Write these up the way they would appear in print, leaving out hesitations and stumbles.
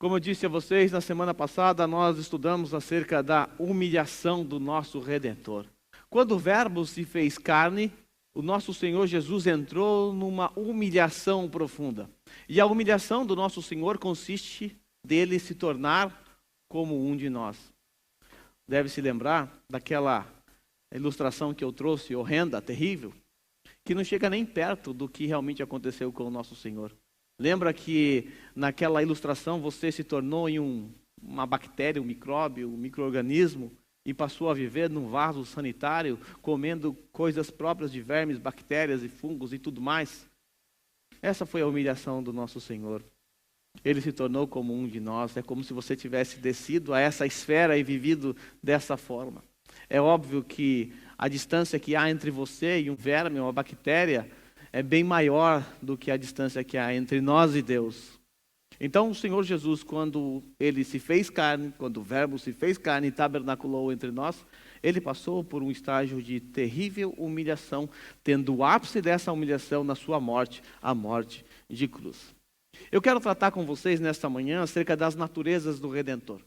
Como eu disse a vocês, na semana passada nós estudamos acerca da humilhação do nosso Redentor. Quando o Verbo se fez carne, o nosso Senhor Jesus entrou numa humilhação profunda. E a humilhação do nosso Senhor consiste dele se tornar como um de nós. Deve se lembrar daquela ilustração que eu trouxe, horrenda, terrível, que não chega nem perto do que realmente aconteceu com o nosso Senhor. Lembra que naquela ilustração você se tornou em uma bactéria, um micróbio, um micro-organismo e passou a viver num vaso sanitário, comendo coisas próprias de vermes, bactérias e fungos e tudo mais? Essa foi a humilhação do nosso Senhor. Ele se tornou como um de nós. É como se você tivesse descido a essa esfera e vivido dessa forma. É óbvio que a distância que há entre você e um verme, uma bactéria, é bem maior do que a distância que há entre nós e Deus. Então o Senhor Jesus, quando ele se fez carne, quando o Verbo se fez carne e tabernaculou entre nós, ele passou por um estágio de terrível humilhação, tendo o ápice dessa humilhação na sua morte, a morte de cruz. Eu quero tratar com vocês nesta manhã acerca das naturezas do Redentor.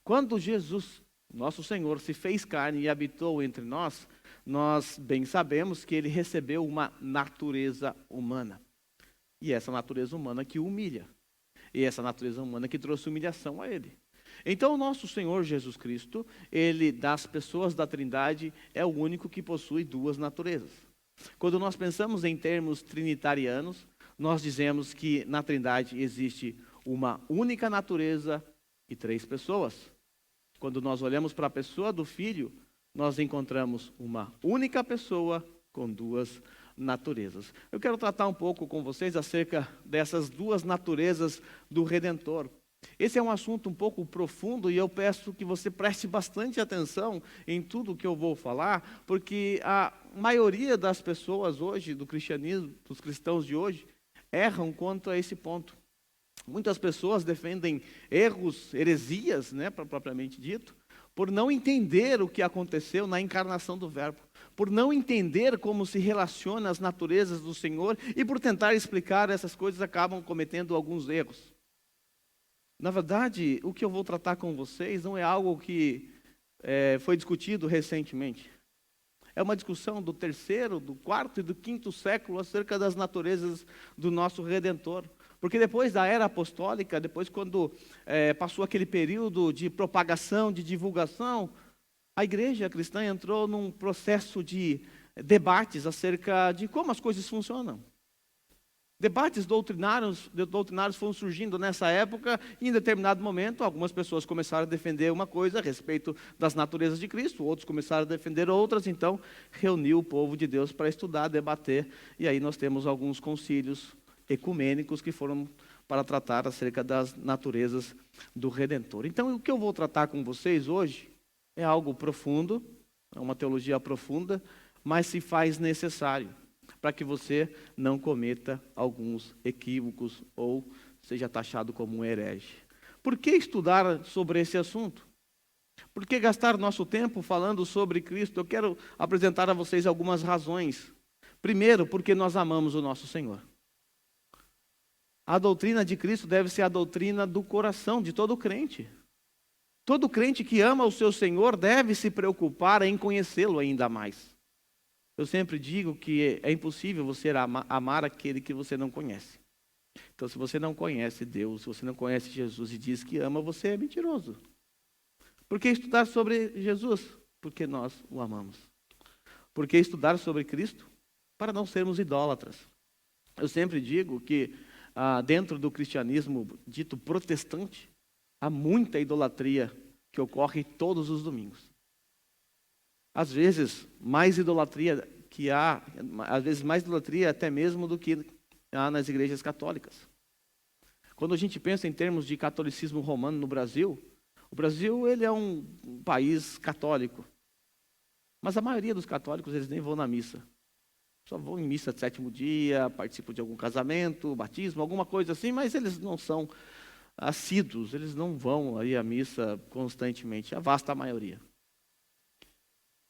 Quando Jesus, nosso Senhor, se fez carne e habitou entre nós, nós bem sabemos que ele recebeu uma natureza humana. E essa natureza humana que o humilha. E essa natureza humana que trouxe humilhação a ele. Então o nosso Senhor Jesus Cristo, ele das pessoas da Trindade, é o único que possui duas naturezas. Quando nós pensamos em termos trinitarianos, nós dizemos que na Trindade existe uma única natureza e três pessoas. Quando nós olhamos para a pessoa do Filho, nós encontramos uma única pessoa com duas naturezas. Eu quero tratar um pouco com vocês acerca dessas duas naturezas do Redentor. Esse é um assunto um pouco profundo e eu peço que você preste bastante atenção em tudo que eu vou falar, porque a maioria das pessoas hoje, do cristianismo, dos cristãos de hoje, erram quanto a esse ponto. Muitas pessoas defendem erros, heresias, propriamente dito, por não entender o que aconteceu na encarnação do Verbo, por não entender como se relacionam as naturezas do Senhor e por tentar explicar essas coisas acabam cometendo alguns erros. Na verdade, o que eu vou tratar com vocês não é algo que foi discutido recentemente. É uma discussão do 3º, do 4º e do 5º século acerca das naturezas do nosso Redentor. Porque depois da era apostólica, depois quando passou aquele período de propagação, de divulgação, a igreja cristã entrou num processo de debates acerca de como as coisas funcionam. Debates doutrinários foram surgindo nessa época e em determinado momento algumas pessoas começaram a defender uma coisa a respeito das naturezas de Cristo, outros começaram a defender outras, então reuniu o povo de Deus para estudar, debater, e aí nós temos alguns concílios ecumênicos que foram para tratar acerca das naturezas do Redentor. Então, o que eu vou tratar com vocês hoje é algo profundo, é uma teologia profunda, mas se faz necessário para que você não cometa alguns equívocos ou seja taxado como um herege. Por que estudar sobre esse assunto? Por que gastar nosso tempo falando sobre Cristo? Eu quero apresentar a vocês algumas razões. Primeiro, porque nós amamos o nosso Senhor. A doutrina de Cristo deve ser a doutrina do coração de todo crente. Todo crente que ama o seu Senhor deve se preocupar em conhecê-lo ainda mais. Eu sempre digo que é impossível você amar aquele que você não conhece. Então, se você não conhece Deus, se você não conhece Jesus e diz que ama, você é mentiroso. Por que estudar sobre Jesus? Porque nós o amamos. Por que estudar sobre Cristo? Para não sermos idólatras. Eu sempre digo que dentro do cristianismo dito protestante, há muita idolatria que ocorre todos os domingos. Às vezes, mais idolatria até mesmo do que há nas igrejas católicas. Quando a gente pensa em termos de catolicismo romano no Brasil, o Brasil ele é um país católico. Mas a maioria dos católicos eles nem vão na missa. Só vão em missa de 7º dia, participam de algum casamento, batismo, alguma coisa assim, mas eles não são assíduos, eles não vão aí à missa constantemente, a vasta maioria.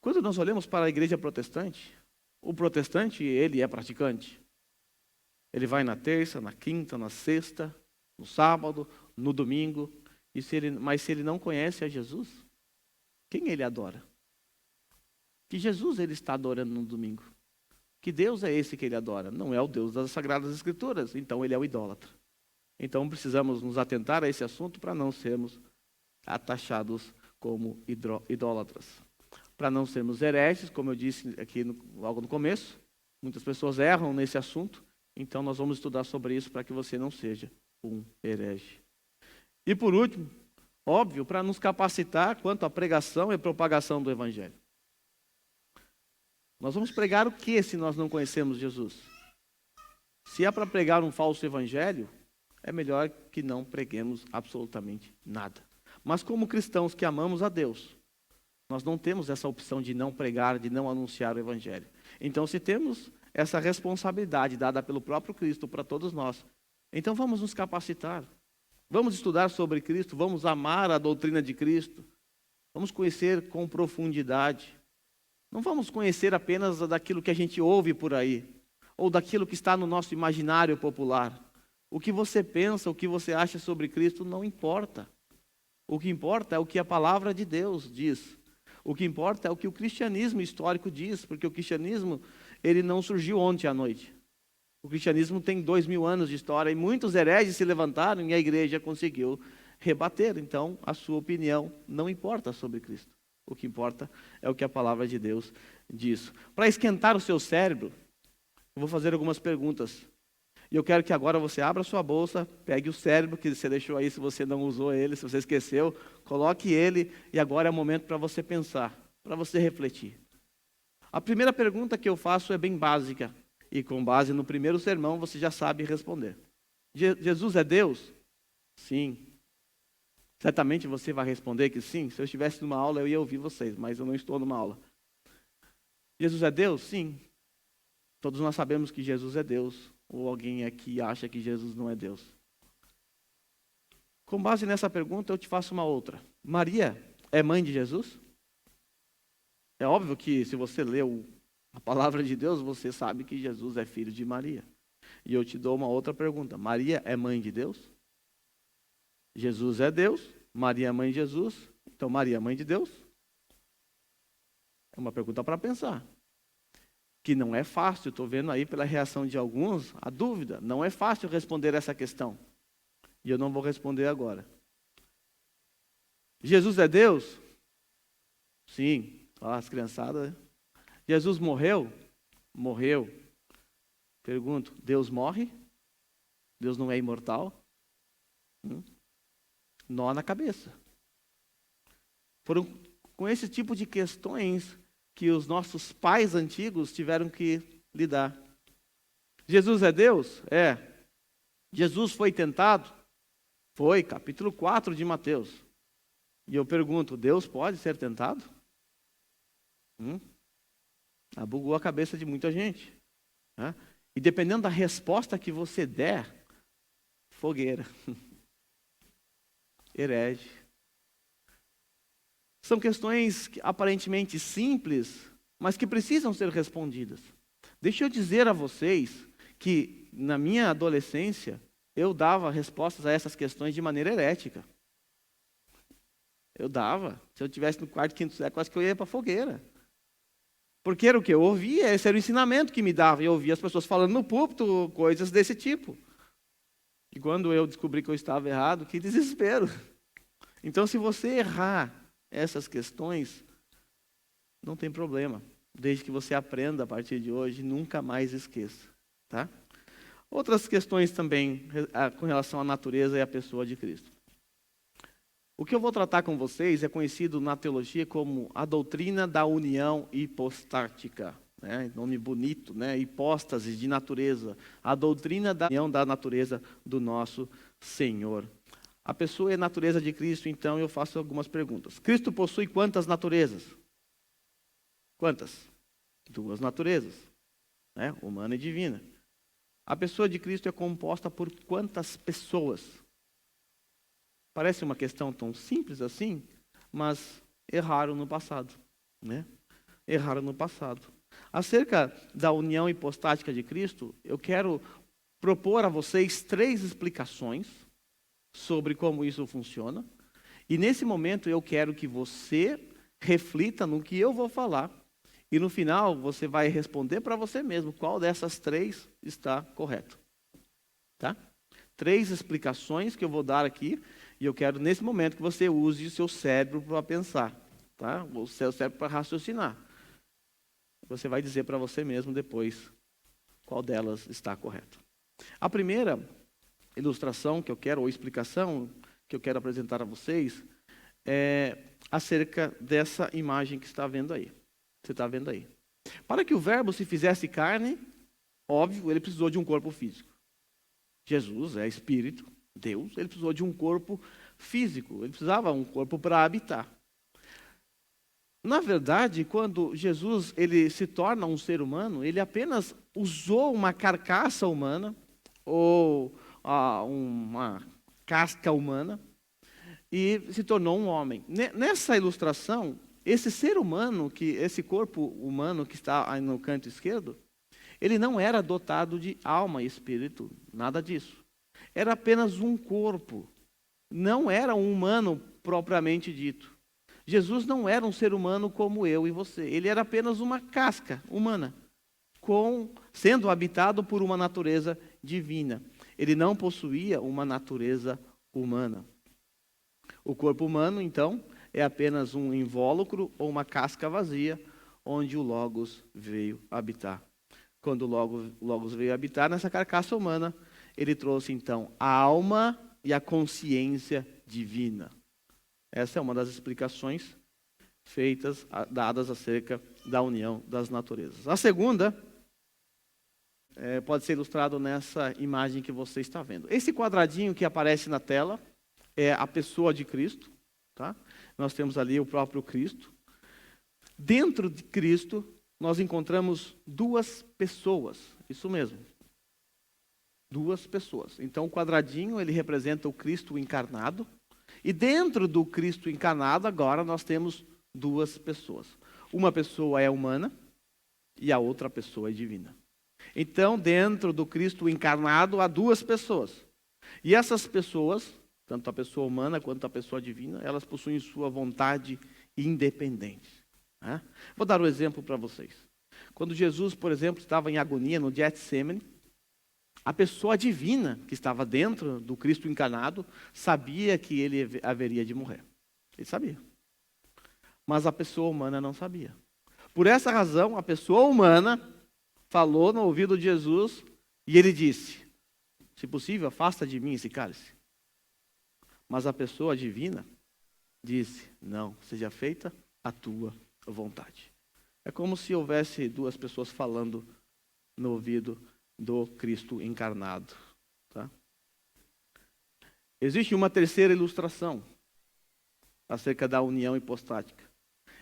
Quando nós olhamos para a igreja protestante, o protestante, ele é praticante. Ele vai na terça, na quinta, na sexta, no sábado, no domingo. Mas se ele não conhece a Jesus, quem ele adora? Que Jesus ele está adorando no domingo? Que Deus é esse que ele adora? Não é o Deus das Sagradas Escrituras, então ele é o idólatra. Então precisamos nos atentar a esse assunto para não sermos taxados como idólatras. Para não sermos hereges, como eu disse aqui logo no começo, muitas pessoas erram nesse assunto, então nós vamos estudar sobre isso para que você não seja um herege. E por último, óbvio, para nos capacitar quanto à pregação e propagação do Evangelho. Nós vamos pregar o que se nós não conhecemos Jesus? Se é para pregar um falso evangelho, é melhor que não preguemos absolutamente nada. Mas como cristãos que amamos a Deus, nós não temos essa opção de não pregar, de não anunciar o evangelho. Então, se temos essa responsabilidade dada pelo próprio Cristo para todos nós, então vamos nos capacitar. Vamos estudar sobre Cristo, vamos amar a doutrina de Cristo, vamos conhecer com profundidade. Não vamos conhecer apenas daquilo que a gente ouve por aí, ou daquilo que está no nosso imaginário popular. O que você pensa, o que você acha sobre Cristo não importa. O que importa é o que a palavra de Deus diz. O que importa é o que o cristianismo histórico diz, porque o cristianismo ele não surgiu ontem à noite. O cristianismo tem 2000 anos de história e muitos hereges se levantaram e a igreja conseguiu rebater. Então, a sua opinião não importa sobre Cristo. O que importa é o que a palavra de Deus diz. Para esquentar o seu cérebro, eu vou fazer algumas perguntas. E eu quero que agora você abra a sua bolsa, pegue o cérebro que você deixou aí, se você não usou ele, se você esqueceu, coloque ele e agora é o momento para você pensar, para você refletir. A primeira pergunta que eu faço é bem básica e com base no primeiro sermão você já sabe responder. Jesus é Deus? Sim. Certamente você vai responder que sim. Se eu estivesse numa aula, eu ia ouvir vocês, mas eu não estou numa aula. Jesus é Deus? Sim. Todos nós sabemos que Jesus é Deus. Ou alguém aqui acha que Jesus não é Deus? Com base nessa pergunta, eu te faço uma outra. Maria é mãe de Jesus? É óbvio que se você leu a palavra de Deus, você sabe que Jesus é filho de Maria. E eu te dou uma outra pergunta. Maria é mãe de Deus? Jesus é Deus, Maria é mãe de Jesus, então Maria é mãe de Deus? É uma pergunta para pensar. Que não é fácil, estou vendo aí pela reação de alguns, a dúvida. Não é fácil responder essa questão. E eu não vou responder agora. Jesus é Deus? Sim. Olha as criançadas. Jesus morreu? Morreu. Pergunto, Deus morre? Deus não é imortal? Nó na cabeça. Foram com esse tipo de questões que os nossos pais antigos tiveram que lidar. Jesus é Deus? É. Jesus foi tentado? Foi, capítulo 4 de Mateus. E eu pergunto, Deus pode ser tentado? Abugou a cabeça de muita gente. Né? E dependendo da resposta que você der, fogueira. Herege. São questões aparentemente simples, mas que precisam ser respondidas. Deixa eu dizer a vocês que na minha adolescência eu dava respostas a essas questões de maneira herética. Eu dava. Se eu estivesse no quarto, quinto século, acho que eu ia para a fogueira. Porque era o que eu ouvia, esse era o ensinamento que me dava. Eu ouvia as pessoas falando no púlpito, coisas desse tipo. E quando eu descobri que eu estava errado, que desespero. Então, se você errar essas questões, não tem problema. Desde que você aprenda a partir de hoje, nunca mais esqueça. Tá? Outras questões também com relação à natureza e à pessoa de Cristo. O que eu vou tratar com vocês é conhecido na teologia como a doutrina da união hipostática. Né? Nome bonito, né? Hipóstase de natureza. A doutrina da união da natureza do nosso Senhor. A pessoa é a natureza de Cristo, então eu faço algumas perguntas. Cristo possui quantas naturezas? Quantas? 2 naturezas, né? Humana e divina. A pessoa de Cristo é composta por quantas pessoas? Parece uma questão tão simples assim, mas erraram no passado, né? Erraram no passado. Acerca da união hipostática de Cristo, eu quero propor a vocês 3 explicações, sobre como isso funciona. E nesse momento eu quero que você reflita no que eu vou falar. E no final você vai responder para você mesmo qual dessas três está correto. Tá? 3 explicações que eu vou dar aqui. E eu quero nesse momento que você use o seu cérebro para pensar. Tá? O seu cérebro para raciocinar. Você vai dizer para você mesmo depois qual delas está correta. A primeira ilustração que eu quero, ou explicação que eu quero apresentar a vocês, é acerca dessa imagem que está vendo aí. Você está vendo aí. Para que o verbo se fizesse carne, óbvio, ele precisou de um corpo físico. Jesus é Espírito, Deus, ele precisou de um corpo físico. Ele precisava de um corpo para habitar. Na verdade, quando Jesus ele se torna um ser humano, ele apenas usou uma carcaça humana, ou uma casca humana, e se tornou um homem. Nessa ilustração, esse ser humano, esse corpo humano que está aí no canto esquerdo, ele não era dotado de alma e espírito, nada disso. Era apenas um corpo, não era um humano propriamente dito. Jesus não era um ser humano como eu e você, ele era apenas uma casca humana, sendo habitado por uma natureza divina. Ele não possuía uma natureza humana. O corpo humano, então, é apenas um invólucro ou uma casca vazia, onde o Logos veio habitar. Quando o Logos veio habitar nessa carcaça humana, ele trouxe, então, a alma e a consciência divina. Essa é uma das explicações dadas acerca da união das naturezas. A segunda pode ser ilustrado nessa imagem que você está vendo. Esse quadradinho que aparece na tela é a pessoa de Cristo. Tá? Nós temos ali o próprio Cristo. Dentro de Cristo, nós encontramos 2 pessoas. Isso mesmo. 2 pessoas. Então, o quadradinho, ele representa o Cristo encarnado. E dentro do Cristo encarnado, agora, nós temos 2 pessoas. Uma pessoa é humana e a outra pessoa é divina. Então, dentro do Cristo encarnado, há 2 pessoas. E essas pessoas, tanto a pessoa humana quanto a pessoa divina, elas possuem sua vontade independente. Né? Vou dar um exemplo para vocês. Quando Jesus, por exemplo, estava em agonia no Getsemane, a pessoa divina que estava dentro do Cristo encarnado sabia que ele haveria de morrer. Ele sabia. Mas a pessoa humana não sabia. Por essa razão, a pessoa humana falou no ouvido de Jesus e ele disse: se possível, afasta de mim esse cálice. Mas a pessoa divina disse: não, seja feita a tua vontade. É como se houvesse 2 pessoas falando no ouvido do Cristo encarnado. Tá? Existe uma terceira ilustração acerca da união hipostática.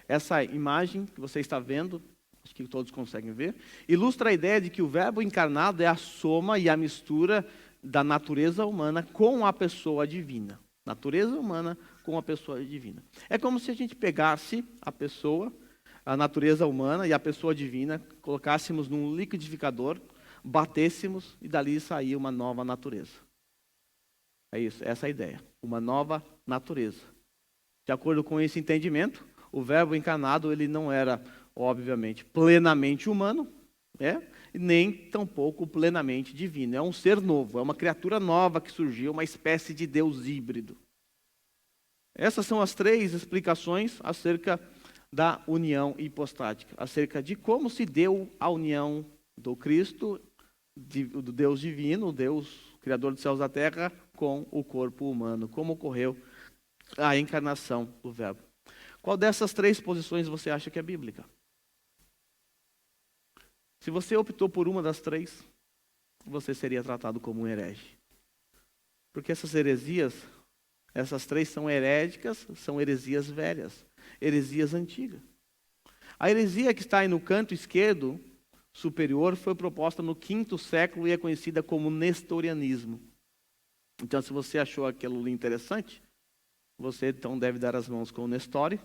Essa imagem que você está vendo, acho que todos conseguem ver, ilustra a ideia de que o verbo encarnado é a soma e a mistura da natureza humana com a pessoa divina. Natureza humana com a pessoa divina. É como se a gente pegasse a natureza humana e a pessoa divina, colocássemos num liquidificador, batêssemos e dali saía uma nova natureza. É isso, essa é a ideia. Uma nova natureza. De acordo com esse entendimento, o verbo encarnado ele não era, obviamente, plenamente humano, nem tampouco plenamente divino. É um ser novo, é uma criatura nova que surgiu, uma espécie de Deus híbrido. Essas são as 3 explicações acerca da união hipostática, acerca de como se deu a união do Cristo, do Deus divino, o Deus criador dos céus e da terra, com o corpo humano, como ocorreu a encarnação do verbo. Qual dessas 3 posições você acha que é bíblica? Se você optou por uma das 3, você seria tratado como um herege. Porque essas heresias, essas 3 são heréticas, são heresias velhas, heresias antigas. A heresia que está aí no canto esquerdo superior foi proposta no 5º século e é conhecida como nestorianismo. Então, se você achou aquilo interessante, você então deve dar as mãos com o Nestório,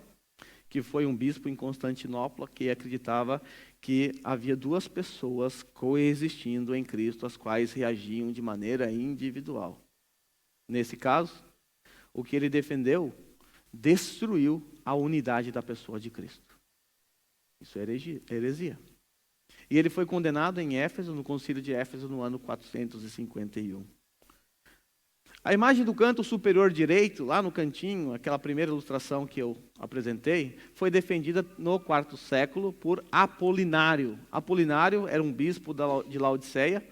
que foi um bispo em Constantinopla que acreditava que havia 2 pessoas coexistindo em Cristo, as quais reagiam de maneira individual. Nesse caso, o que ele defendeu destruiu a unidade da pessoa de Cristo. Isso é heresia. E ele foi condenado em Éfeso, no concílio de Éfeso, no ano 451. A imagem do canto superior direito, lá no cantinho, aquela primeira ilustração que eu apresentei, foi defendida no quarto século por Apolinário. Apolinário era um bispo de Laodiceia,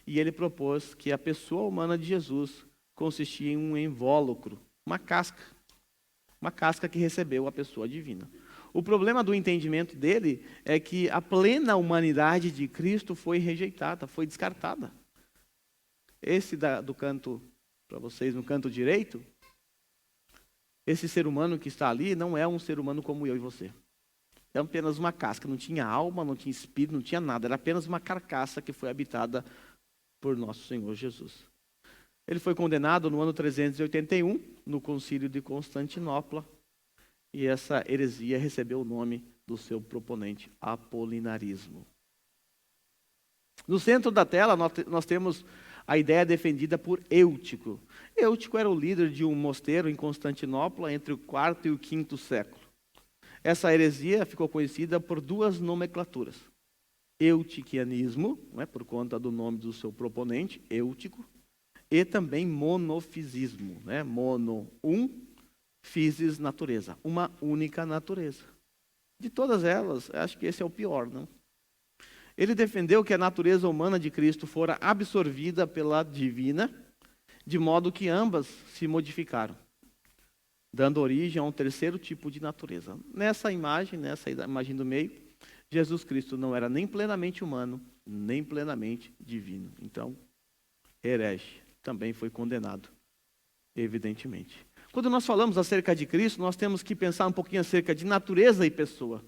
e ele propôs que a pessoa humana de Jesus consistia em um invólucro, uma casca que recebeu a pessoa divina. O problema do entendimento dele é que a plena humanidade de Cristo foi rejeitada, foi descartada. Esse do canto, para vocês, no canto direito, esse ser humano que está ali não é um ser humano como eu e você. É apenas uma casca, não tinha alma, não tinha espírito, não tinha nada. Era apenas uma carcaça que foi habitada por nosso Senhor Jesus. Ele foi condenado no ano 381, no concílio de Constantinopla, e essa heresia recebeu o nome do seu proponente, apolinarismo. No centro da tela, nós temos a ideia defendida por Eutico. Eutico era o líder de um mosteiro em Constantinopla entre o IV e o V século. Essa heresia ficou conhecida por duas nomenclaturas. Eutiquianismo, por conta do nome do seu proponente, Eutico, e também monofisismo, mono, physis, natureza, uma única natureza. De todas elas, acho que esse é o pior, não? Ele defendeu que a natureza humana de Cristo fora absorvida pela divina, de modo que ambas se modificaram, dando origem a um terceiro tipo de natureza. Nessa imagem do meio, Jesus Cristo não era nem plenamente humano, nem plenamente divino. Então, herege, também foi condenado, evidentemente. Quando nós falamos acerca de Cristo, nós temos que pensar um pouquinho acerca de natureza e pessoa.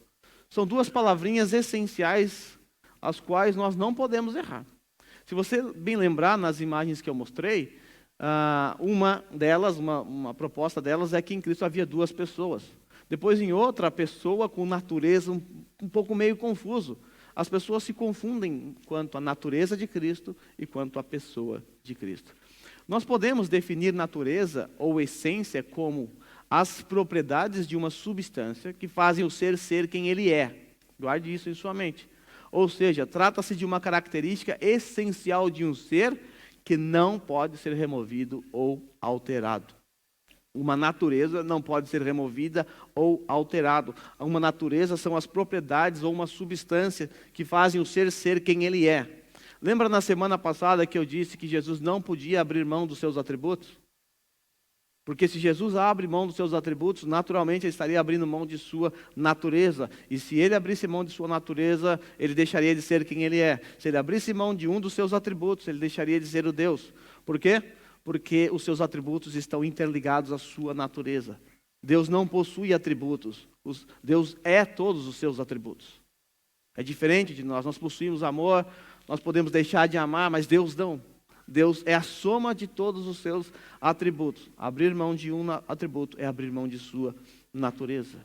São duas palavrinhas essenciais, as quais nós não podemos errar. Se você bem lembrar nas imagens que eu mostrei, uma delas, uma proposta delas é que em Cristo havia duas pessoas. Depois em outra, a pessoa com natureza um pouco meio confuso. As pessoas se confundem quanto à natureza de Cristo e quanto à pessoa de Cristo. Nós podemos definir natureza ou essência como as propriedades de uma substância que fazem o ser quem ele é. Guarde isso em sua mente. Ou seja, trata-se de uma característica essencial de um ser que não pode ser removido ou alterado. Uma natureza não pode ser removida ou alterado. Uma natureza são as propriedades ou uma substância que fazem o ser quem ele é. Lembra na semana passada que eu disse que Jesus não podia abrir mão dos seus atributos? Porque se Jesus abre mão dos seus atributos, naturalmente ele estaria abrindo mão de sua natureza. E se ele abrisse mão de sua natureza, ele deixaria de ser quem ele é. Se ele abrisse mão de um dos seus atributos, ele deixaria de ser o Deus. Por quê? Porque os seus atributos estão interligados à sua natureza. Deus não possui atributos. Deus é todos os seus atributos. É diferente de nós. Nós possuímos amor, nós podemos deixar de amar, mas Deus não. Deus é a soma de todos os seus atributos. Abrir mão de um atributo é abrir mão de sua natureza.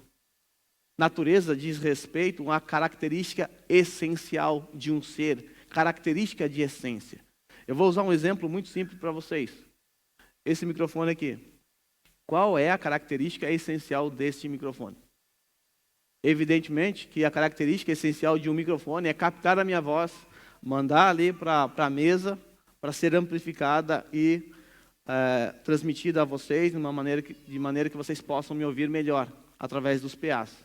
Natureza diz respeito a uma característica essencial de um ser, característica de essência. Eu vou usar um exemplo muito simples para vocês. Esse microfone aqui. Qual é a característica essencial deste microfone? Evidentemente que a característica essencial de um microfone é captar a minha voz, mandar ali para a mesa, para ser amplificada e transmitida a vocês de maneira que vocês possam me ouvir melhor, através dos PAs.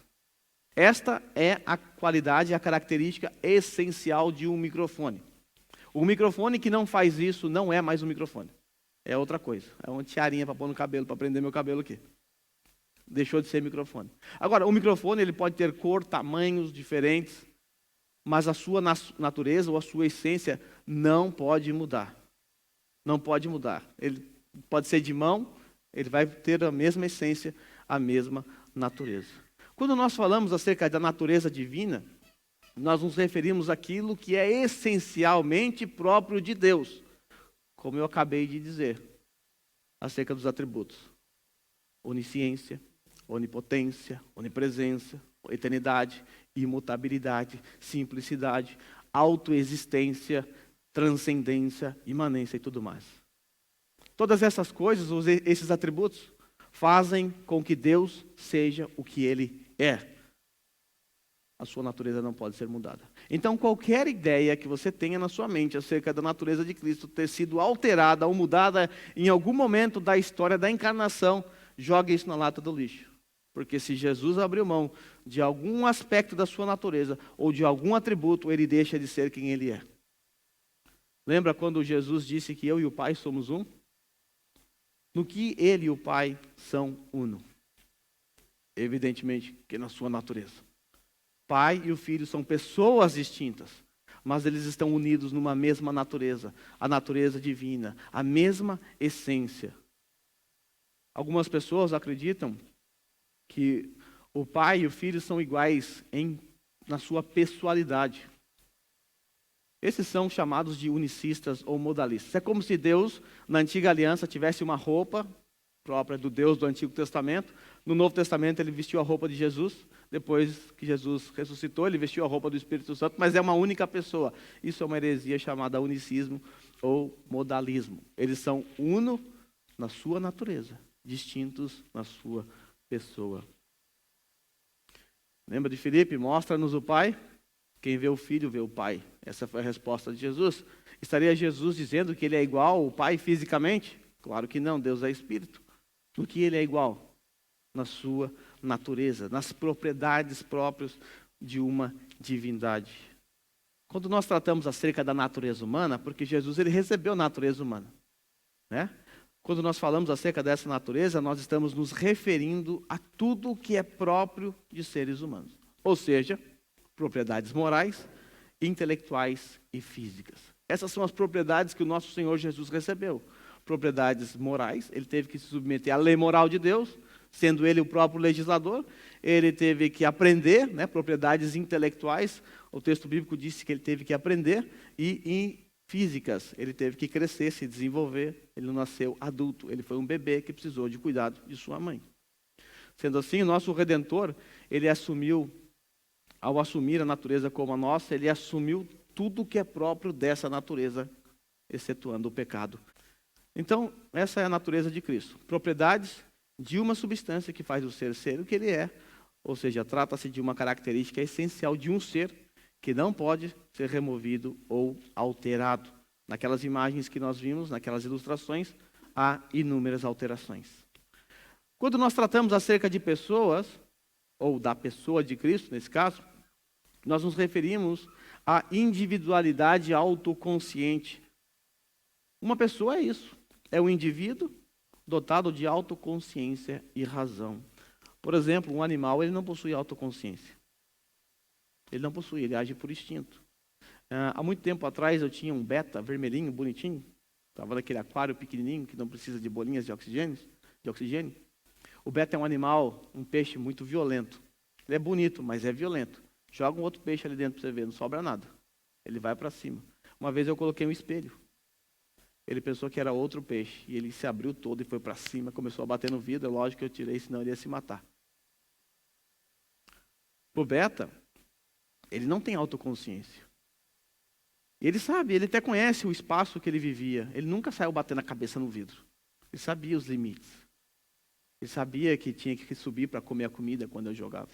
Esta é a qualidade, a característica essencial de um microfone. O microfone que não faz isso não é mais um microfone. É outra coisa. É uma tiarinha para pôr no cabelo, para prender meu cabelo aqui. Deixou de ser microfone. Agora, o microfone ele pode ter cor, tamanhos diferentes, mas a sua natureza ou a sua essência não pode mudar. Não pode mudar. Ele pode ser de mão, ele vai ter a mesma essência, a mesma natureza. Quando nós falamos acerca da natureza divina, nós nos referimos àquilo que é essencialmente próprio de Deus, como eu acabei de dizer, acerca dos atributos. Onisciência, onipotência, onipresença, eternidade, imutabilidade, simplicidade, autoexistência, transcendência, imanência e tudo mais. Todas essas coisas, esses atributos, fazem com que Deus seja o que Ele é. A sua natureza não pode ser mudada. Então, qualquer ideia que você tenha na sua mente acerca da natureza de Cristo ter sido alterada ou mudada em algum momento da história da encarnação, jogue isso na lata do lixo. Porque se Jesus abriu mão de algum aspecto da sua natureza ou de algum atributo, Ele deixa de ser quem Ele é. Lembra quando Jesus disse que eu e o Pai somos um? No que Ele e o Pai são uno? Evidentemente que na sua natureza. Pai e o Filho são pessoas distintas, mas eles estão unidos numa mesma natureza, a natureza divina, a mesma essência. Algumas pessoas acreditam que o Pai e o Filho são iguais na sua pessoalidade. Esses são chamados de unicistas ou modalistas. É como se Deus, na antiga aliança, tivesse uma roupa própria do Deus do Antigo Testamento. No Novo Testamento, ele vestiu a roupa de Jesus. Depois que Jesus ressuscitou, ele vestiu a roupa do Espírito Santo, mas é uma única pessoa. Isso é uma heresia chamada unicismo ou modalismo. Eles são uno na sua natureza, distintos na sua pessoa. Lembra de Filipe? Mostra-nos o Pai. Quem vê o Filho, vê o Pai. Essa foi a resposta de Jesus. Estaria Jesus dizendo que ele é igual ao Pai fisicamente? Claro que não, Deus é Espírito. No que ele é igual? Na sua natureza, nas propriedades próprias de uma divindade. Quando nós tratamos acerca da natureza humana, porque Jesus ele recebeu a natureza humana, né? Quando nós falamos acerca dessa natureza, nós estamos nos referindo a tudo o que é próprio de seres humanos. Ou seja, propriedades morais, intelectuais e físicas. Essas são as propriedades que o nosso Senhor Jesus recebeu. Propriedades morais, ele teve que se submeter à lei moral de Deus, sendo ele o próprio legislador. Ele teve que aprender, né, propriedades intelectuais. O texto bíblico disse que ele teve que aprender. E em físicas, ele teve que crescer, se desenvolver. Ele não nasceu adulto, ele foi um bebê que precisou de cuidado de sua mãe. Sendo assim, o nosso Redentor, ele assumiu, ao assumir a natureza como a nossa, ele assumiu tudo que é próprio dessa natureza, excetuando o pecado. Então, essa é a natureza de Cristo. Propriedades de uma substância que faz o ser o que ele é, ou seja, trata-se de uma característica essencial de um ser que não pode ser removido ou alterado. Naquelas imagens que nós vimos, naquelas ilustrações, há inúmeras alterações. Quando nós tratamos acerca de pessoas, ou da pessoa de Cristo, nesse caso, nós nos referimos à individualidade autoconsciente. Uma pessoa é isso, é um indivíduo dotado de autoconsciência e razão. Por exemplo, um animal, ele não possui autoconsciência. Ele não possui, ele age por instinto. Há muito tempo atrás eu tinha um beta vermelhinho, bonitinho. Estava naquele aquário pequenininho que não precisa de bolinhas de oxigênio. O beta é um animal, um peixe muito violento. Ele é bonito, mas é violento. Joga um outro peixe ali dentro para você ver, não sobra nada. Ele vai para cima. Uma vez eu coloquei um espelho. Ele pensou que era outro peixe. E ele se abriu todo e foi para cima, começou a bater no vidro. É lógico que eu tirei, senão ele ia se matar. O beta, ele não tem autoconsciência. Ele sabe, ele até conhece o espaço que ele vivia. Ele nunca saiu batendo a cabeça no vidro. Ele sabia os limites. Ele sabia que tinha que subir para comer a comida quando eu jogava.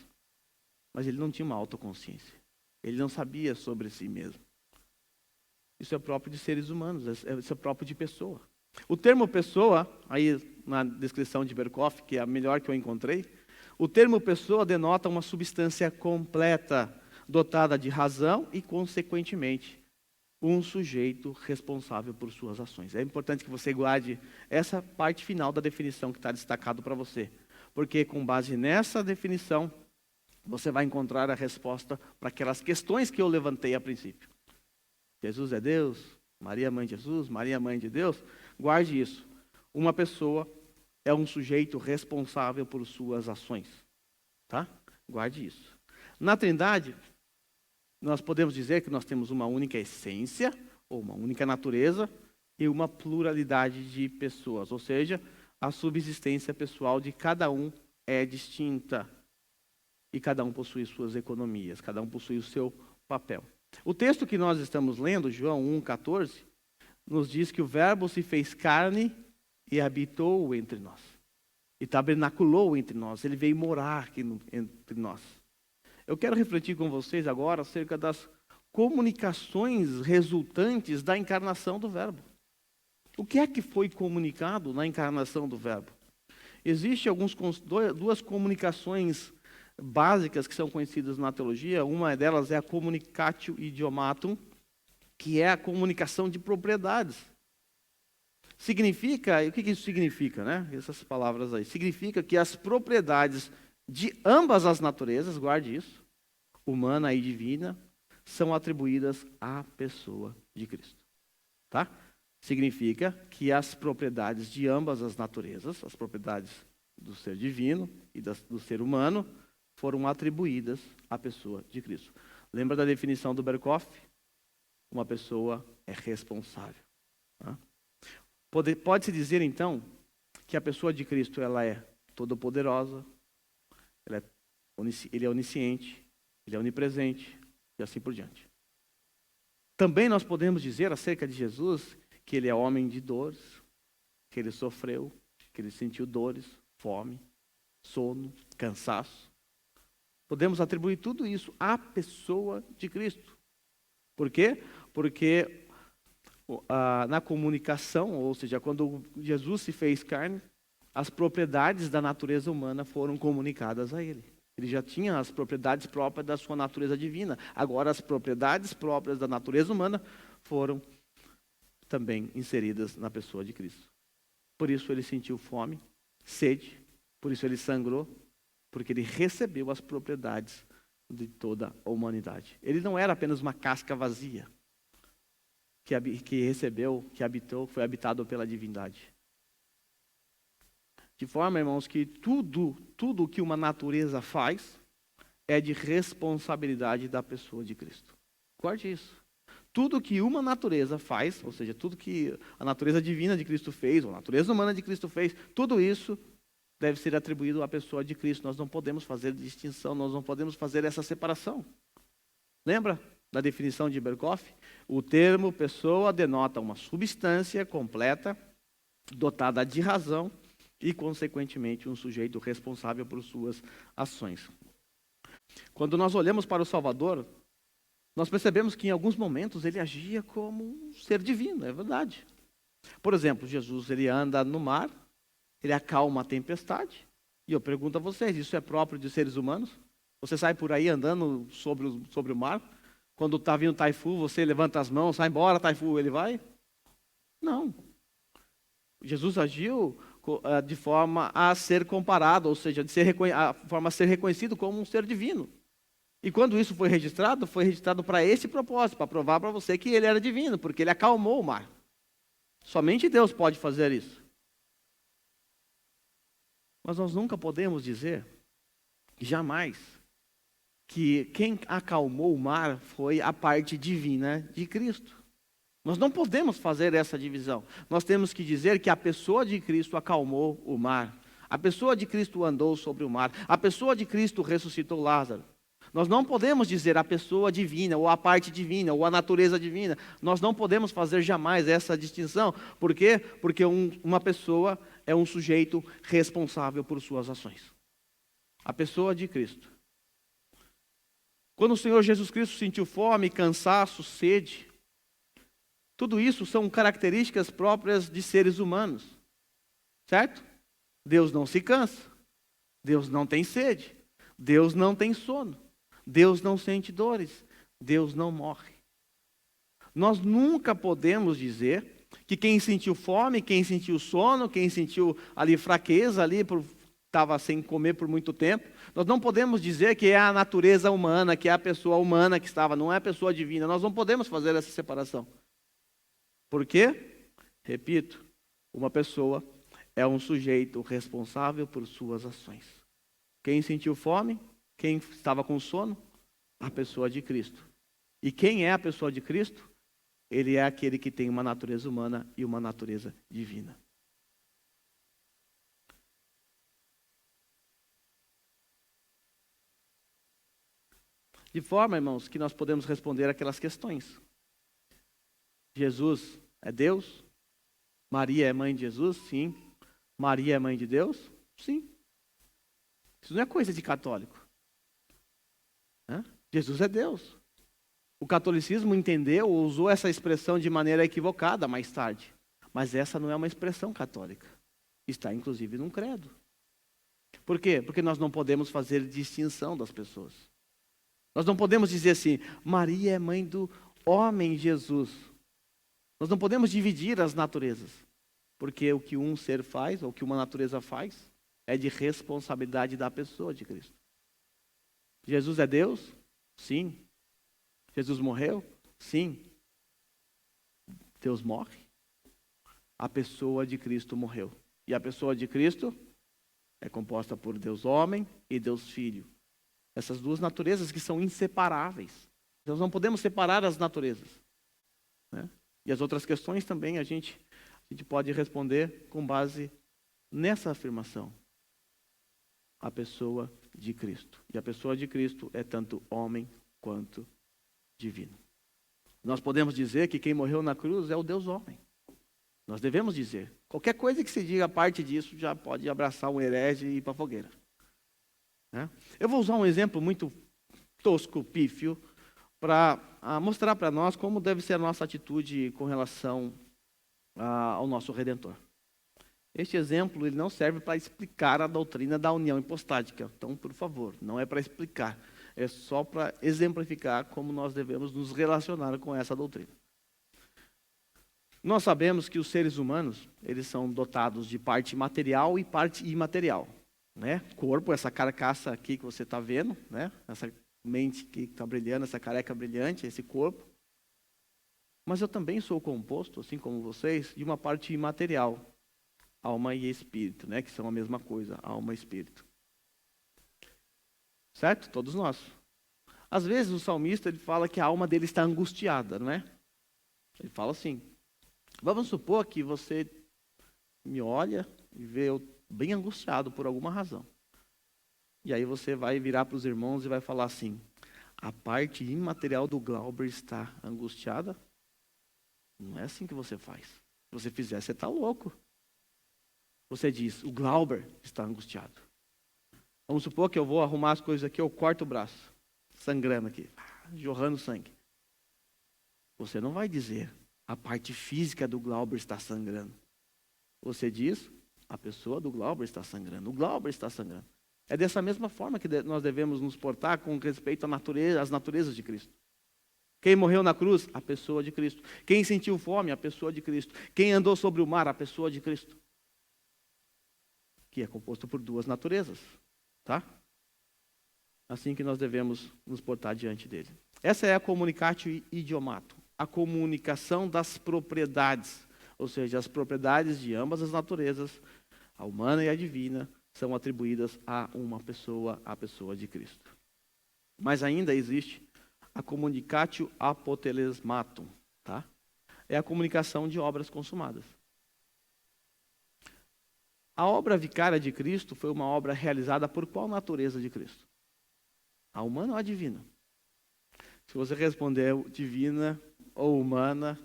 Mas ele não tinha uma autoconsciência. Ele não sabia sobre si mesmo. Isso é próprio de seres humanos, isso é próprio de pessoa. O termo pessoa, aí na descrição de Berkhoff, que é a melhor que eu encontrei, o termo pessoa denota uma substância completa, dotada de razão e, consequentemente, um sujeito responsável por suas ações. É importante que você guarde essa parte final da definição que está destacado para você. Porque com base nessa definição, você vai encontrar a resposta para aquelas questões que eu levantei a princípio. Jesus é Deus, Maria mãe de Jesus, Maria mãe de Deus. Guarde isso. Uma pessoa é um sujeito responsável por suas ações. Tá? Guarde isso. Na Trindade, nós podemos dizer que nós temos uma única essência, ou uma única natureza, e uma pluralidade de pessoas. Ou seja, a subsistência pessoal de cada um é distinta. E cada um possui suas economias, cada um possui o seu papel. O texto que nós estamos lendo, João 1,14, nos diz que o Verbo se fez carne e habitou entre nós. E tabernaculou entre nós. Ele veio morar aqui entre nós. Eu quero refletir com vocês agora acerca das comunicações resultantes da encarnação do Verbo. O que é que foi comunicado na encarnação do Verbo? Existem duas comunicações básicas que são conhecidas na teologia. Uma delas é a communicatio idiomatum, que é a comunicação de propriedades. Significa, e o que isso significa, né? Essas palavras aí. Significa que as propriedades de ambas as naturezas, guarde isso, humana e divina, são atribuídas à pessoa de Cristo. Tá? Significa que as propriedades de ambas as naturezas, as propriedades do ser divino e do ser humano, foram atribuídas à pessoa de Cristo. Lembra da definição do Berkhoff? Uma pessoa é responsável. Tá? Pode-se dizer, então, que a pessoa de Cristo ela é todopoderosa, ele é onisciente, ele é onipresente e assim por diante. Também nós podemos dizer acerca de Jesus que ele é homem de dores, que ele sofreu, que ele sentiu dores, fome, sono, cansaço. Podemos atribuir tudo isso à pessoa de Cristo. Por quê? Porque na comunicação, ou seja, quando Jesus se fez carne, as propriedades da natureza humana foram comunicadas a ele. Ele já tinha as propriedades próprias da sua natureza divina. Agora as propriedades próprias da natureza humana foram também inseridas na pessoa de Cristo. Por isso ele sentiu fome, sede, por isso ele sangrou, porque ele recebeu as propriedades de toda a humanidade. Ele não era apenas uma casca vazia, que recebeu, que habitou, foi habitado pela divindade. De forma, irmãos, que tudo que uma natureza faz é de responsabilidade da pessoa de Cristo. Guarde isso. Tudo que uma natureza faz, ou seja, tudo que a natureza divina de Cristo fez, ou a natureza humana de Cristo fez, tudo isso deve ser atribuído à pessoa de Cristo. Nós não podemos fazer distinção, nós não podemos fazer essa separação. Lembra da definição de Berkhoff? O termo pessoa denota uma substância completa, dotada de razão e, consequentemente, um sujeito responsável por suas ações. Quando nós olhamos para o Salvador, nós percebemos que em alguns momentos ele agia como um ser divino, é verdade. Por exemplo, Jesus ele anda no mar, ele acalma a tempestade. E eu pergunto a vocês, isso é próprio de seres humanos? Você sai por aí andando sobre o mar? Quando está vindo Taifu, você levanta as mãos, sai embora, Taifu, ele vai? Não. Jesus agiu de forma a ser comparado, ou seja, a forma a ser reconhecido como um ser divino. E quando isso foi registrado para esse propósito, para provar para você que ele era divino, porque ele acalmou o mar. Somente Deus pode fazer isso. Mas nós nunca podemos dizer, jamais, que quem acalmou o mar foi a parte divina de Cristo. Nós não podemos fazer essa divisão. Nós temos que dizer que a pessoa de Cristo acalmou o mar. A pessoa de Cristo andou sobre o mar. A pessoa de Cristo ressuscitou Lázaro. Nós não podemos dizer a pessoa divina, ou a parte divina, ou a natureza divina. Nós não podemos fazer jamais essa distinção. Por quê? Porque uma pessoa é um sujeito responsável por suas ações. A pessoa de Cristo. Quando o Senhor Jesus Cristo sentiu fome, cansaço, sede, tudo isso são características próprias de seres humanos. Certo? Deus não se cansa. Deus não tem sede. Deus não tem sono. Deus não sente dores. Deus não morre. Nós nunca podemos dizer que quem sentiu fome, quem sentiu sono, quem sentiu ali fraqueza, estava sem comer por muito tempo, nós não podemos dizer que é a natureza humana, que é a pessoa humana que estava, não é a pessoa divina. Nós não podemos fazer essa separação. Por quê? Repito, uma pessoa é um sujeito responsável por suas ações. Quem sentiu fome, quem estava com sono, a pessoa de Cristo. E quem é a pessoa de Cristo? Ele é aquele que tem uma natureza humana e uma natureza divina. De forma, irmãos, que nós podemos responder aquelas questões. Jesus é Deus? Maria é mãe de Jesus? Sim. Maria é mãe de Deus? Sim. Isso não é coisa de católico. Né? Jesus é Deus. O catolicismo entendeu ou usou essa expressão de maneira equivocada mais tarde. Mas essa não é uma expressão católica. Está inclusive num credo. Por quê? Porque nós não podemos fazer distinção das pessoas. Nós não podemos dizer assim, Maria é mãe do homem Jesus. Nós não podemos dividir as naturezas. Porque o que um ser faz, ou o que uma natureza faz, é de responsabilidade da pessoa de Cristo. Jesus é Deus? Sim. Jesus morreu? Sim. Deus morre? A pessoa de Cristo morreu. E a pessoa de Cristo é composta por Deus homem e Deus filho. Essas duas naturezas que são inseparáveis. Nós não podemos separar as naturezas. Né? E as outras questões também a gente pode responder com base nessa afirmação. A pessoa de Cristo. E a pessoa de Cristo é tanto homem quanto divino. Nós podemos dizer que quem morreu na cruz é o Deus homem. Nós devemos dizer. Qualquer coisa que se diga a parte disso já pode abraçar um herege e ir para a fogueira. Né? Eu vou usar um exemplo muito tosco, pífio, para mostrar para nós como deve ser a nossa atitude com relação ao nosso Redentor. Este exemplo ele não serve para explicar a doutrina da união hipostática. Então, por favor, não é para explicar. É só para exemplificar como nós devemos nos relacionar com essa doutrina. Nós sabemos que os seres humanos, eles são dotados de parte material e parte imaterial. Né? Corpo, essa carcaça aqui que você está vendo, né? Essa mente que está brilhando, essa careca brilhante, esse corpo. Mas eu também sou composto, assim como vocês, de uma parte imaterial. Alma e espírito, né? Que são a mesma coisa, alma e espírito. Certo? Todos nós. Às vezes o salmista ele fala que a alma dele está angustiada, não é? Ele fala assim, vamos supor que você me olha e vê eu bem angustiado por alguma razão. E aí você vai virar para os irmãos e vai falar assim, a parte imaterial do Glauber está angustiada? Não é assim que você faz. Se você fizer, você está louco. Você diz, o Glauber está angustiado. Vamos supor que eu vou arrumar as coisas aqui, eu corto o braço, sangrando aqui, jorrando sangue. Você não vai dizer, a parte física do Glauber está sangrando. Você diz, a pessoa do Glauber está sangrando, o Glauber está sangrando. É dessa mesma forma que nós devemos nos portar com respeito às naturezas de Cristo. Quem morreu na cruz? A pessoa de Cristo. Quem sentiu fome? A pessoa de Cristo. Quem andou sobre o mar? A pessoa de Cristo. Que é composto por duas naturezas. Tá? Assim que nós devemos nos portar diante dele. Essa é a comunicatio idiomatum, a comunicação das propriedades, ou seja, as propriedades de ambas as naturezas, a humana e a divina, são atribuídas a uma pessoa, a pessoa de Cristo. Mas ainda existe a comunicatio apotelesmatum, tá? É a comunicação de obras consumadas. A obra vicária de Cristo foi uma obra realizada por qual natureza de Cristo? A humana ou a divina? Se você responder divina ou humana,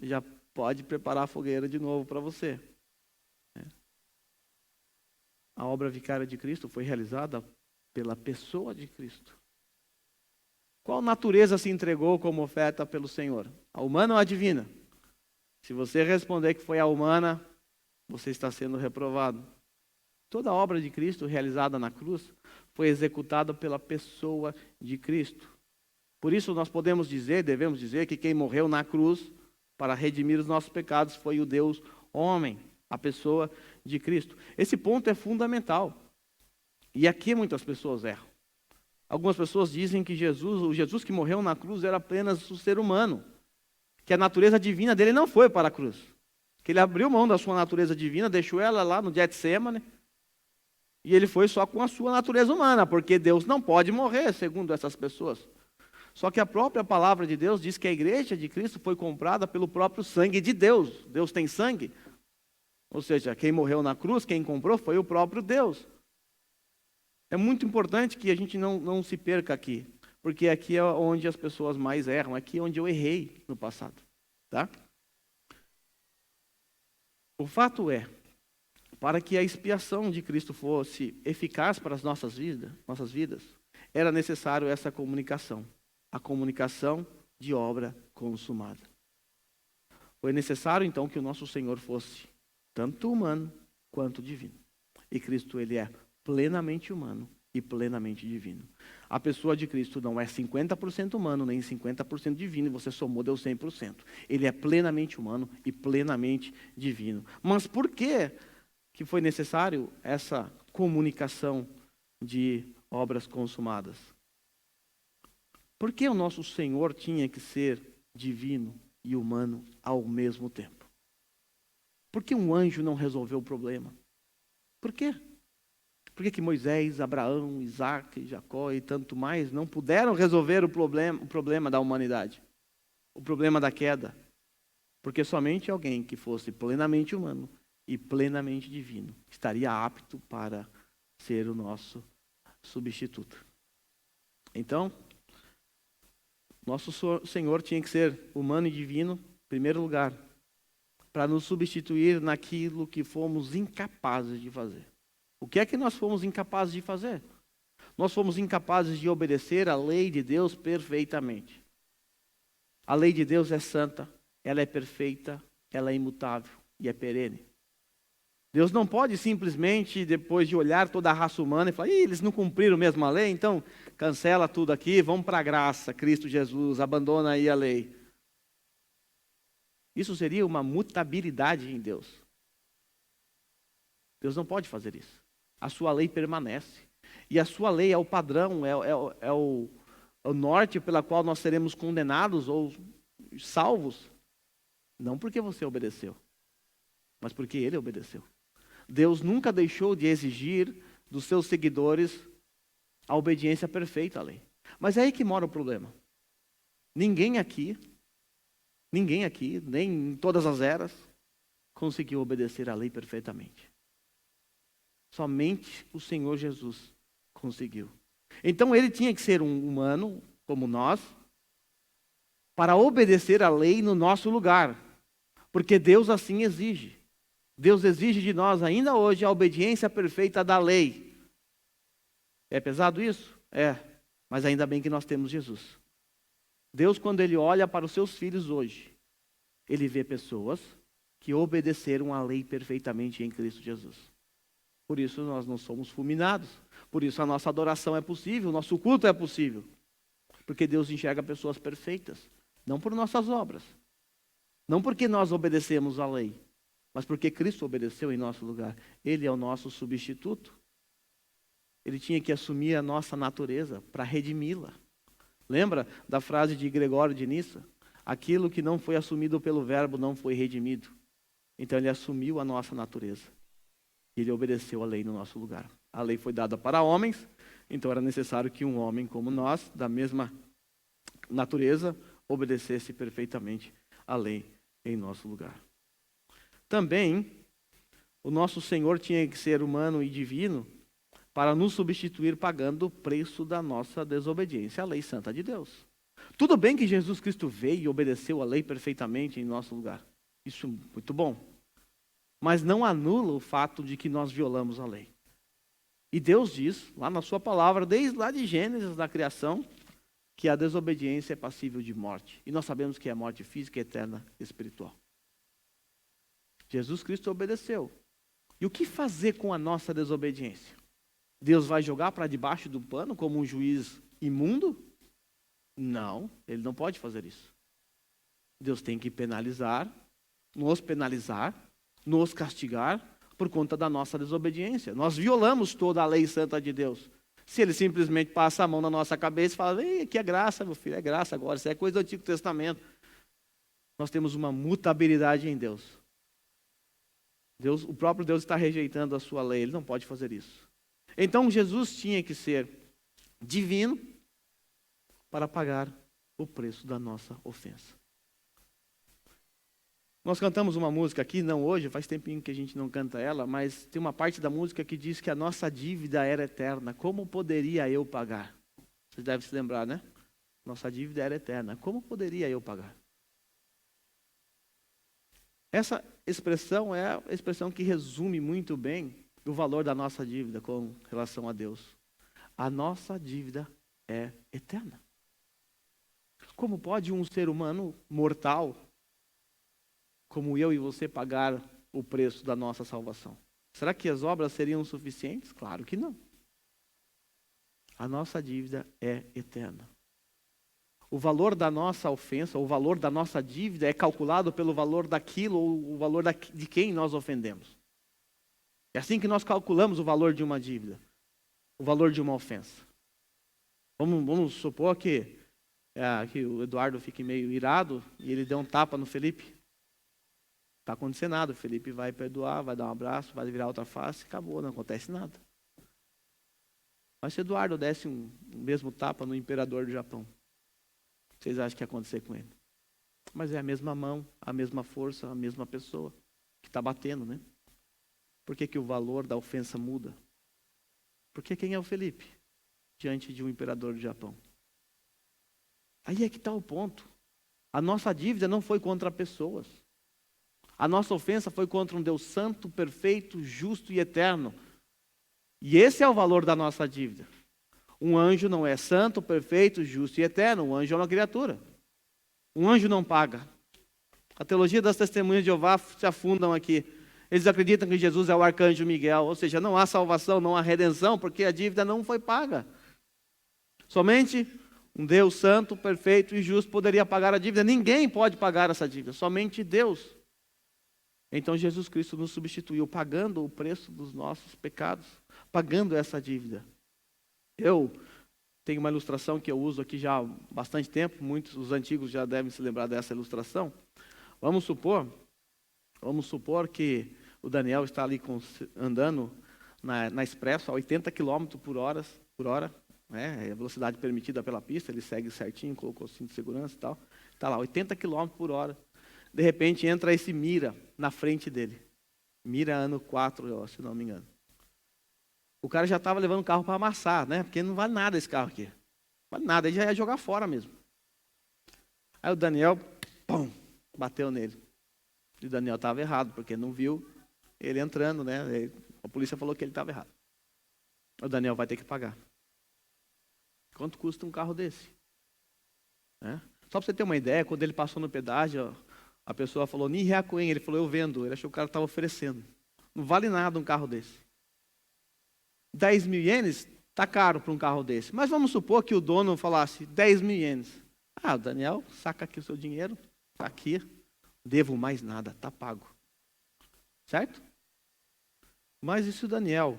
já pode preparar a fogueira de novo para você. A obra vicária de Cristo foi realizada pela pessoa de Cristo. Qual natureza se entregou como oferta pelo Senhor? A humana ou a divina? Se você responder que foi a humana, você está sendo reprovado. Toda a obra de Cristo realizada na cruz foi executada pela pessoa de Cristo. Por isso nós podemos dizer, devemos dizer, que quem morreu na cruz para redimir os nossos pecados foi o Deus homem, a pessoa de Cristo. Esse ponto é fundamental. E aqui muitas pessoas erram. Algumas pessoas dizem que o Jesus que morreu na cruz era apenas o ser humano, que a natureza divina dele não foi para a cruz. Que ele abriu mão da sua natureza divina, deixou ela lá no Getsemane, e ele foi só com a sua natureza humana, porque Deus não pode morrer, segundo essas pessoas. Só que a própria palavra de Deus diz que a igreja de Cristo foi comprada pelo próprio sangue de Deus. Deus tem sangue. Ou seja, quem morreu na cruz, quem comprou, foi o próprio Deus. É muito importante que a gente não se perca aqui, porque aqui é onde as pessoas mais erram, aqui é onde eu errei no passado. Tá? O fato é, para que a expiação de Cristo fosse eficaz para as nossas vidas, era necessário essa comunicação, a comunicação de obra consumada. Foi necessário então que o nosso Senhor fosse tanto humano quanto divino. E Cristo, ele é plenamente humano e plenamente divino. A pessoa de Cristo não é 50% humano, nem 50% divino, e você somou, deu 100%. Ele é plenamente humano e plenamente divino. Mas por que foi necessário essa comunicação de obras consumadas? Por que o nosso Senhor tinha que ser divino e humano ao mesmo tempo? Por que um anjo não resolveu o problema? Por quê? Por que Moisés, Abraão, Isaac, Jacó e tanto mais não puderam resolver o problema da humanidade? O problema da queda? Porque somente alguém que fosse plenamente humano e plenamente divino estaria apto para ser o nosso substituto. Então, nosso Senhor tinha que ser humano e divino, em primeiro lugar, para nos substituir naquilo que fomos incapazes de fazer. O que é que nós fomos incapazes de fazer? Nós fomos incapazes de obedecer a lei de Deus perfeitamente. A lei de Deus é santa, ela é perfeita, ela é imutável e é perene. Deus não pode simplesmente, depois de olhar toda a raça humana e falar, eles não cumpriram mesmo a lei, então cancela tudo aqui, vamos para a graça, Cristo Jesus, abandona aí a lei. Isso seria uma mutabilidade em Deus. Deus não pode fazer isso. A sua lei permanece. E a sua lei é o padrão, é o norte pela qual nós seremos condenados ou salvos. Não porque você obedeceu, mas porque ele obedeceu. Deus nunca deixou de exigir dos seus seguidores a obediência perfeita à lei. Mas é aí que mora o problema. Ninguém aqui, nem em todas as eras, conseguiu obedecer à lei perfeitamente. Somente o Senhor Jesus conseguiu. Então ele tinha que ser um humano, como nós, para obedecer à lei no nosso lugar. Porque Deus assim exige. Deus exige de nós ainda hoje a obediência perfeita da lei. É pesado isso? É. Mas ainda bem que nós temos Jesus. Deus, quando ele olha para os seus filhos hoje, ele vê pessoas que obedeceram à lei perfeitamente em Cristo Jesus. Por isso nós não somos fulminados. Por isso a nossa adoração é possível, o nosso culto é possível. Porque Deus enxerga pessoas perfeitas. Não por nossas obras. Não porque nós obedecemos à lei. Mas porque Cristo obedeceu em nosso lugar. Ele é o nosso substituto. Ele tinha que assumir a nossa natureza para redimi-la. Lembra da frase de Gregório de Nissa? Aquilo que não foi assumido pelo verbo não foi redimido. Então ele assumiu a nossa natureza. E ele obedeceu a lei no nosso lugar. A lei foi dada para homens, então era necessário que um homem como nós, da mesma natureza, obedecesse perfeitamente a lei em nosso lugar. Também, o nosso Senhor tinha que ser humano e divino para nos substituir pagando o preço da nossa desobediência à lei santa de Deus. Tudo bem que Jesus Cristo veio e obedeceu a lei perfeitamente em nosso lugar. Isso é muito bom. Mas não anula o fato de que nós violamos a lei. E Deus diz, lá na sua palavra, desde lá de Gênesis, da criação, que a desobediência é passível de morte. E nós sabemos que é morte física, eterna e espiritual. Jesus Cristo obedeceu. E o que fazer com a nossa desobediência? Deus vai jogar para debaixo do pano como um juiz imundo? Não, ele não pode fazer isso. Deus tem que penalizar, nos castigar por conta da nossa desobediência. Nós violamos toda a lei santa de Deus. Se ele simplesmente passa a mão na nossa cabeça e fala, ei, aqui é graça, meu filho, é graça agora, isso é coisa do Antigo Testamento. Nós temos uma mutabilidade em Deus. O próprio Deus está rejeitando a sua lei, ele não pode fazer isso. Então Jesus tinha que ser divino para pagar o preço da nossa ofensa. Nós cantamos uma música aqui, não hoje, faz tempinho que a gente não canta ela, mas tem uma parte da música que diz que a nossa dívida era eterna. Como poderia eu pagar? Vocês devem se lembrar, né? Nossa dívida era eterna. Como poderia eu pagar? Essa expressão é a expressão que resume muito bem o valor da nossa dívida com relação a Deus. A nossa dívida é eterna. Como pode um ser humano mortal, como eu e você, pagar o preço da nossa salvação? Será que as obras seriam suficientes? Claro que não. A nossa dívida é eterna. O valor da nossa ofensa, o valor da nossa dívida é calculado pelo valor daquilo ou o valor de quem nós ofendemos. É assim que nós calculamos o valor de uma dívida, o valor de uma ofensa. Vamos supor que o Eduardo fique meio irado e ele deu um tapa no Felipe. Não está acontecendo nada, o Felipe vai perdoar, vai dar um abraço, vai virar outra face, acabou, não acontece nada. Mas se Eduardo desse um mesmo tapa no imperador do Japão, vocês acham que ia acontecer com ele? Mas é a mesma mão, a mesma força, a mesma pessoa que está batendo, né? Por que o valor da ofensa muda? Porque quem é o Felipe diante de um imperador do Japão? Aí é que está o ponto. A nossa dívida não foi contra pessoas. A nossa ofensa foi contra um Deus santo, perfeito, justo e eterno. E esse é o valor da nossa dívida. Um anjo não é santo, perfeito, justo e eterno. Um anjo é uma criatura. Um anjo não paga. A teologia das testemunhas de Jeová se afundam aqui. Eles acreditam que Jesus é o arcanjo Miguel. Ou seja, não há salvação, não há redenção, porque a dívida não foi paga. Somente um Deus santo, perfeito e justo poderia pagar a dívida. Ninguém pode pagar essa dívida, somente Deus. Então Jesus Cristo nos substituiu, pagando o preço dos nossos pecados, pagando essa dívida. Eu tenho uma ilustração que eu uso aqui já há bastante tempo, muitos dos antigos já devem se lembrar dessa ilustração. Vamos supor que o Daniel está ali andando na expresso a 80 km por hora, né? É a velocidade permitida pela pista, ele segue certinho, colocou o cinto de segurança e tal. Está lá, 80 km por hora. De repente entra esse Mira na frente dele. Mira ano 4, se não me engano. O cara já estava levando o carro para amassar, né? Porque não vale nada esse carro aqui. Não vale nada, ele já ia jogar fora mesmo. Aí o Daniel, pum, bateu nele. E o Daniel estava errado, porque não viu ele entrando, né? A polícia falou que ele estava errado. O Daniel vai ter que pagar. Quanto custa um carro desse? Né? Só para você ter uma ideia, quando ele passou no pedágio, a pessoa falou, ni reacoen, ele falou, eu vendo. Ele achou que o cara estava oferecendo. Não vale nada um carro desse. 10 mil ienes está caro para um carro desse. Mas vamos supor que o dono falasse 10 mil ienes. O Daniel, saca aqui o seu dinheiro, está aqui, devo mais nada, está pago. Certo? Mas e se o Daniel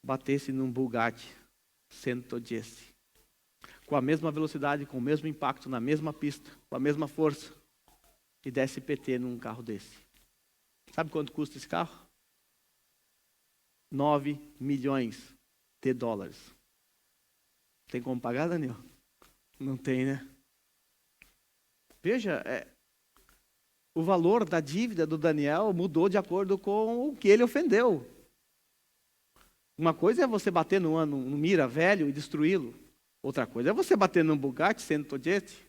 batesse num Bugatti 110, com a mesma velocidade, com o mesmo impacto, na mesma pista, com a mesma força, e desse PT num carro desse? Sabe quanto custa esse carro? 9 milhões de dólares. Tem como pagar, Daniel? Não tem, né? Veja, o valor da dívida do Daniel mudou de acordo com o que ele ofendeu. Uma coisa é você bater no Mira velho e destruí-lo. Outra coisa é você bater num Bugatti 110.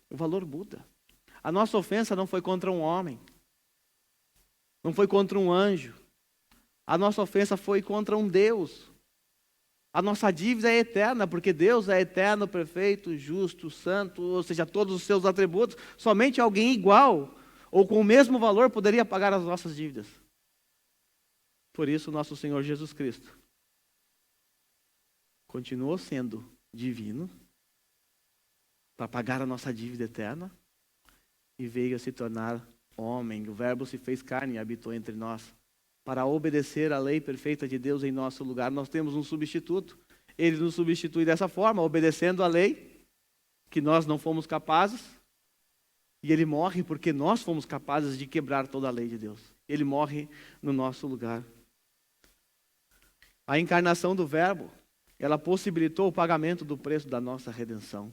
O valor muda. A nossa ofensa não foi contra um homem. Não foi contra um anjo. A nossa ofensa foi contra um Deus. A nossa dívida é eterna, porque Deus é eterno, perfeito, justo, santo, ou seja, todos os seus atributos. Somente alguém igual ou com o mesmo valor poderia pagar as nossas dívidas. Por isso, nosso Senhor Jesus Cristo continuou sendo divino para pagar a nossa dívida eterna e veio a se tornar homem. O Verbo se fez carne e habitou entre nós. Para obedecer à lei perfeita de Deus em nosso lugar, nós temos um substituto. Ele nos substitui dessa forma, obedecendo à lei, que nós não fomos capazes. E ele morre porque nós fomos capazes de quebrar toda a lei de Deus. Ele morre no nosso lugar. A encarnação do Verbo, ela possibilitou o pagamento do preço da nossa redenção.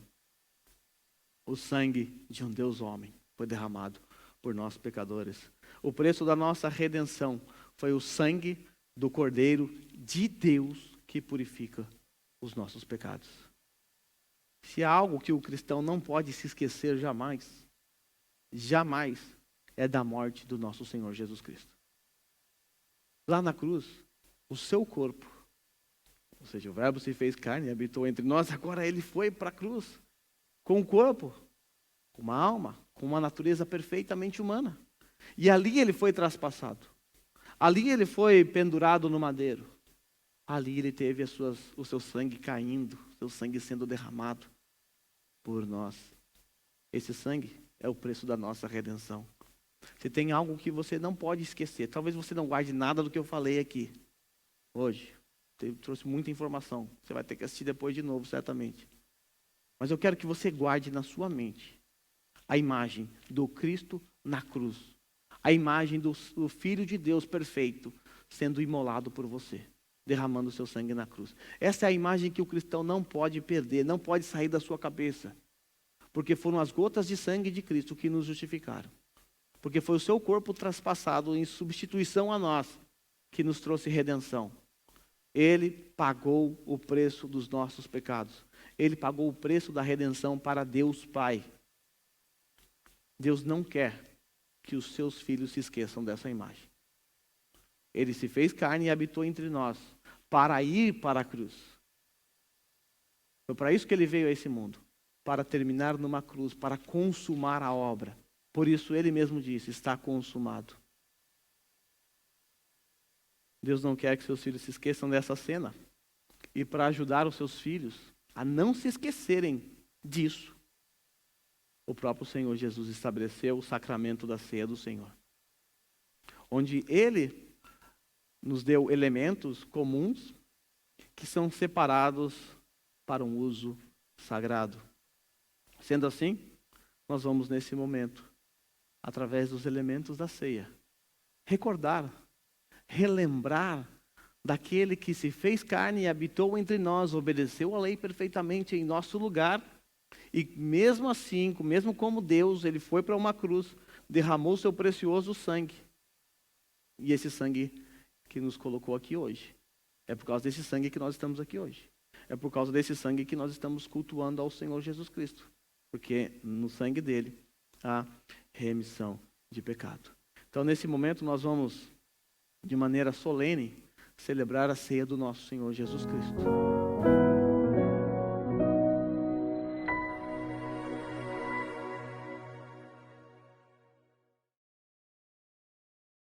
O sangue de um Deus homem foi derramado por nós pecadores. O preço da nossa redenção foi o sangue do Cordeiro de Deus que purifica os nossos pecados. Se há algo que o cristão não pode se esquecer jamais, jamais, é da morte do nosso Senhor Jesus Cristo. Lá na cruz, o seu corpo, ou seja, o Verbo se fez carne e habitou entre nós, agora ele foi para a cruz, com um corpo, com uma alma, com uma natureza perfeitamente humana. E ali ele foi traspassado. Ali ele foi pendurado no madeiro. Ali ele teve o seu sangue caindo, o seu sangue sendo derramado por nós. Esse sangue é o preço da nossa redenção. Se tem algo que você não pode esquecer, talvez você não guarde nada do que eu falei aqui hoje. Eu trouxe muita informação. Você vai ter que assistir depois de novo, certamente. Mas eu quero que você guarde na sua mente a imagem do Cristo na cruz. A imagem do Filho de Deus perfeito sendo imolado por você, derramando o seu sangue na cruz. Essa é a imagem que o cristão não pode perder, não pode sair da sua cabeça. Porque foram as gotas de sangue de Cristo que nos justificaram. Porque foi o seu corpo traspassado em substituição a nós, que nos trouxe redenção. Ele pagou o preço dos nossos pecados. Ele pagou o preço da redenção para Deus Pai. Deus não quer que os seus filhos se esqueçam dessa imagem. Ele se fez carne e habitou entre nós, para ir para a cruz. Foi para isso que ele veio a esse mundo, para terminar numa cruz, para consumar a obra. Por isso ele mesmo disse, está consumado. Deus não quer que seus filhos se esqueçam dessa cena. E para ajudar os seus filhos a não se esquecerem disso, o próprio Senhor Jesus estabeleceu o sacramento da ceia do Senhor. Onde ele nos deu elementos comuns que são separados para um uso sagrado. Sendo assim, nós vamos nesse momento, através dos elementos da ceia, recordar, relembrar daquele que se fez carne e habitou entre nós, obedeceu a lei perfeitamente em nosso lugar, e mesmo assim, mesmo como Deus, ele foi para uma cruz, derramou seu precioso sangue. E esse sangue que nos colocou aqui hoje. É por causa desse sangue que nós estamos aqui hoje. É por causa desse sangue que nós estamos cultuando ao Senhor Jesus Cristo. Porque no sangue dele há remissão de pecado. Então, nesse momento, nós vamos, de maneira solene, celebrar a ceia do nosso Senhor Jesus Cristo.